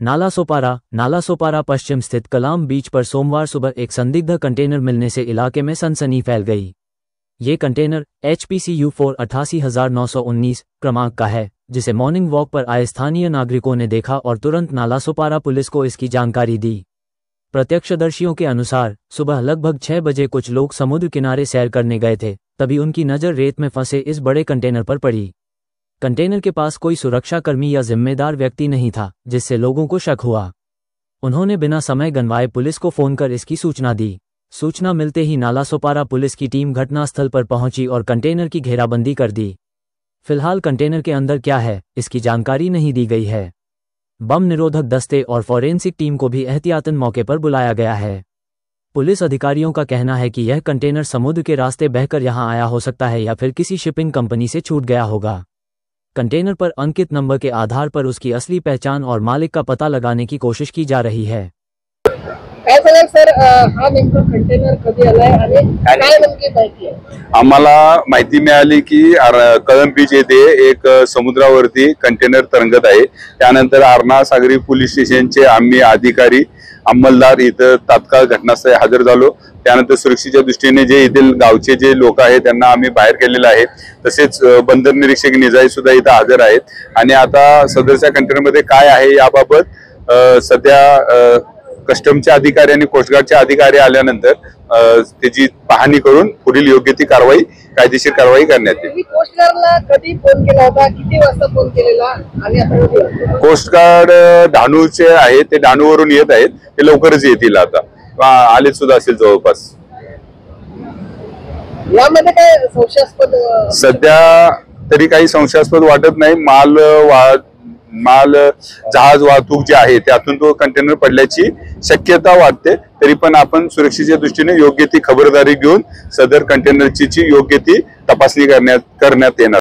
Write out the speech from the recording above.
नालासोपारा पश्चिम स्थित कलाम बीच पर सोमवार सुबह एक संदिग्ध कंटेनर मिलने से इलाके में सनसनी फैल गई। ये कंटेनर HPCU4 88,919 क्रमांक का है, जिसे मॉर्निंग वॉक पर आए स्थानीय नागरिकों ने देखा और तुरंत नालासोपारा पुलिस को इसकी जानकारी दी। प्रत्यक्षदर्शियों के अनुसार सुबह लगभग 6 बजे कुछ लोग समुद्र किनारे सैर करने गए थे, तभी उनकी नज़र रेत में फंसे इस बड़े कंटेनर पर पड़ी। कंटेनर के पास कोई सुरक्षाकर्मी या जिम्मेदार व्यक्ति नहीं था, जिससे लोगों को शक हुआ। उन्होंने बिना समय गंवाए पुलिस को फोन कर इसकी सूचना दी। सूचना मिलते ही नालासोपारा पुलिस की टीम घटनास्थल पर पहुंची और कंटेनर की घेराबंदी कर दी। फिलहाल कंटेनर के अंदर क्या है, इसकी जानकारी नहीं दी गई है। बम निरोधक दस्ते और फॉरेंसिक टीम को भी एहतियातन मौके पर बुलाया गया है। पुलिस अधिकारियों का कहना है कि यह कंटेनर समुद्र के रास्ते बहकर यहां आया हो सकता है या फिर किसी शिपिंग कंपनी से छूट गया होगा। कंटेनर पर अंकित नंबर के आधार पर उसकी असली पहचान और मालिक का पता लगाने की कोशिश की जा रही है। काय सांगाल सर, हा नेमका कंटेनर कधी आलाय आणि काय नेमकी माहिती आहे? आम्हाला माहिती मिळाली की कळंब बीच येथे एक समुद्रावरती कंटेनर तरंगत आहे। त्यानंतर आरणा सागरी पोलीस स्टेशनचे आम्ही अधिकारी अंमलदार इथं तात्काळ घटनास्थळी हजर झालो। त्यानंतर सुरक्षेच्या दृष्टीने जे येथील गावचे जे लोक आहेत त्यांना आम्ही बाहेर केलेले आहे। तसेच बंदर निरीक्षक निजाई सुद्धा इथं हजर आहेत आणि आता सदरच्या कंटेनरमध्ये काय आहे याबाबत सध्या कस्टमचे अधिकारी आणि कोस्टगार्डचे अधिकारी आल्यानंतर त्याची पाहणी करून पुढील योग्य ती कारवाई कायदेशीर कारवाई करण्यात येईल। कोस्टगार्डला कधी फोन केला होता, किती वाजता फोन केलेला आणि आता कोस्टगार्ड डहाणूचे आहे, ते डहाणूवरून येत आहेत, ते लवकरच येतील, आता आले सुद्धा असेल जवळपास। यामध्ये काय संशयास्पद सध्या तरी काही संशयास्पद वाटत नाही। माल जहाज वाहतूक जे आहे त्यातून तो कंटेनर पडल्याची शक्यता वाटते। तरी पण आपण सुरक्षेच्या दृष्टीने योग्य ती खबरदारी घेऊन सदर कंटेनरची योग्य ती तपासणी करण्यात येणार।